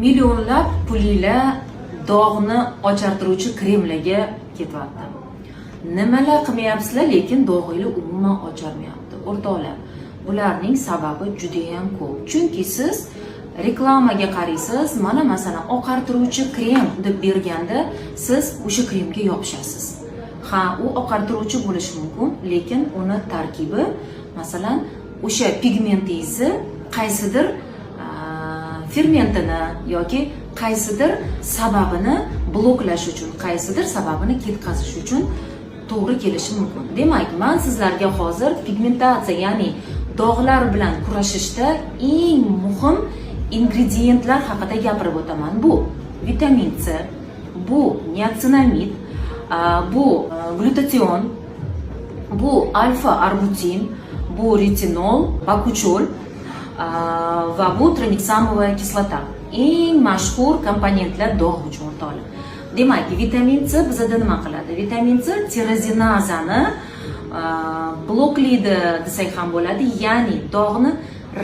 millionlab pullar dog'ni ochartiruvchi kremlarga ketyapti. Nimalar qilmayapsizlar, lekin dog'inglar umuman ocharmayapti. O'rtoqlar, bularning sababi juda ham ko'p. Chunki siz reklamaga qaraysiz, mana masalan oqartiruvchi krem deb berganda siz o'sha kremga yopishasiz. Ha, u oqartiruvchi bo'lishi mumkin, lekin uni tarkibi, masalan, o'sha pigmentingizni qaysidir fermentini yoki qaysidir sababini bloklash uchun, qaysidir sababini ketkazish uchun to'g'ri kelishi mumkin. Demak, men sizlarga hozir pigmentatsiya, ya'ni dog'lar bilan kurashishda eng muhim ingrediyentlar haqida gapirib o'taman. Bu vitamin C, bu niacinamid, bu glutation, bu alfa-arbutin, bu retinol, bakuchol va bu tranexamovая kislota. Eng mashhur komponentlar dog' uchun o'rtoqlar. Demak, vitamin C bizda nima qiladi? Vitamin C tirozinazani bloklaydi desak ham bo'ladi, ya'ni dog'ni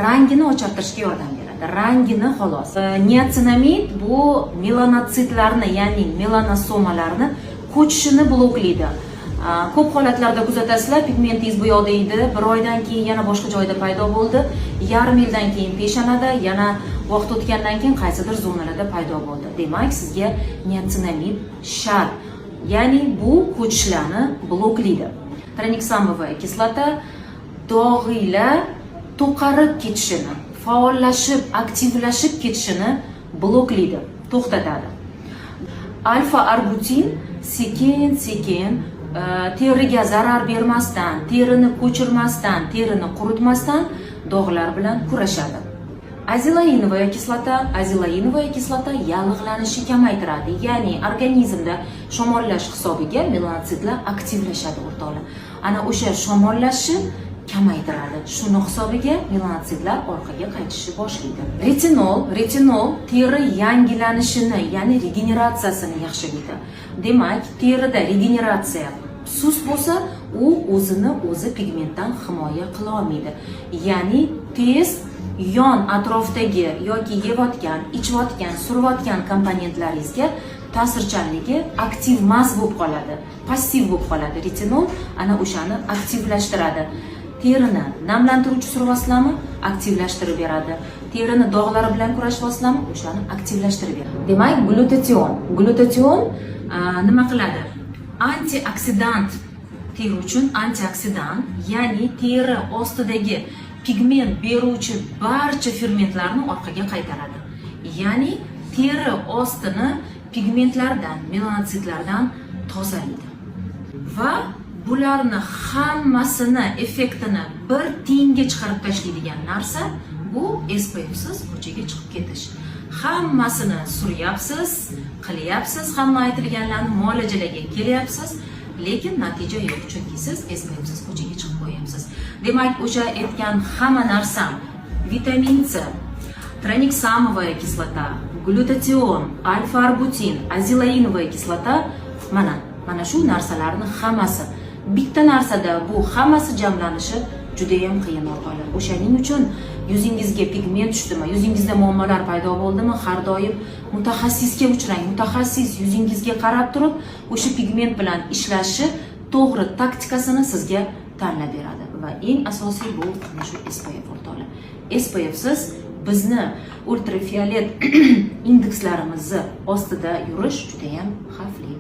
rangini ochartirishga yordam beradi. Rangini xolos. Niacinamid bu melanotitlarni, ya'ni melanosomalarni ko'chishini bloklaydi. Ko'p holatlarda kuzatasizlar, pigmentingiz bu yoqda edi, bir oydan keyin yana boshqa joyda paydo bo'ldi, yarim yildan keyin peshonada, yana vaqt o'tgandan keyin qaysidir zonalarda paydo bo'ldi. Demak, sizga niacinamid shart. Ya'ni bu ko'chishlarni bloklaydi. Tranexamovая kislota dog'inglar to'qarib ketishini, faollashib, aktivlashib ketishini bloklaydi, to'xtatadi. Alfa-arbutin sekin-sekin teriga zarar bermasdan, terini ko'chirmasdan, terini quritmasdan dog'lar bilan kurashadi. Azilainovая kislota yallig'lanishni kamaytiradi, ya'ni organizmda shamollash hisobiga melanotitlar aktivlashadi o'rtoqlar. Ana o'sha shamollashni kamaytiradi. Shuni hisobiga melanotitlar orqaga qaytishni boshlaydi. Retinol teri yangilanishini, ya'ni regeneratsiyasini yaxshilaydi. Demak, terida regeneratsiya sust bo'lsa, u o'zini o'zi pigmentdan himoya qila olmaydi. Ya'ni tez yon atrofdagi yoki yeyotgan, ichayotgan, surayotgan komponentlaringizga ta'sirchanligi aktiv emas bo'lib qoladi, passiv bo'lib qoladi. Retinol ana o'shani aktivlashtiradi. Terini namlantiruvchi suryapsizlarmi? Aktivlashtirib beradi. Terini dog'lari bilan kurashyapsizlarmi? O'shani aktivlashtirib beradi. Demak, glutation nima qiladi? Antioksidant, teri uchun antioksidant, ya'ni teri ostidagi pigment beruvchi barcha fermentlarni orqaga qaytaradi. Ya'ni teri ostini pigmentlardan, melanotitlardan tozalaydi. Va bularni hammasini effektini bir tiyinga chiqarib tashlaydigan narsa bu SPFsiz ko'chaga chiqib ketish. Hammasini suryapsiz, qilyapsiz, hamma aytilganlarni muolajalarga kelyapsiz, lekin natija yo'q, chunki siz SPFsiz ko'chaga chiqib qo'yapsiz. Demak, o'sha aytgan hamma narsam vitamin C, tranexamovая kislota, glutation, alfa-arbutin, azilainovая kislota, mana shu narsalarning hammasi bitta narsada, bu hammasi jamlanishi juda ham qiyin o'rtoqlar. O'shaning uchun yuzingizga pigment tushdimi, yuzingizda muammolar paydo bo'ldimi, har doim mutaxassisga uchrang. Mutaxassis yuzingizga qarab turib, o'sha pigment bilan ishlashi to'g'ri taktikasini sizga tanlab beradi. Va eng asosiy bu mana shu SPF o'rtoqlar. SPF siz bizni ultrafiolet indekslarimizni ostida yurish juda ham xavfli.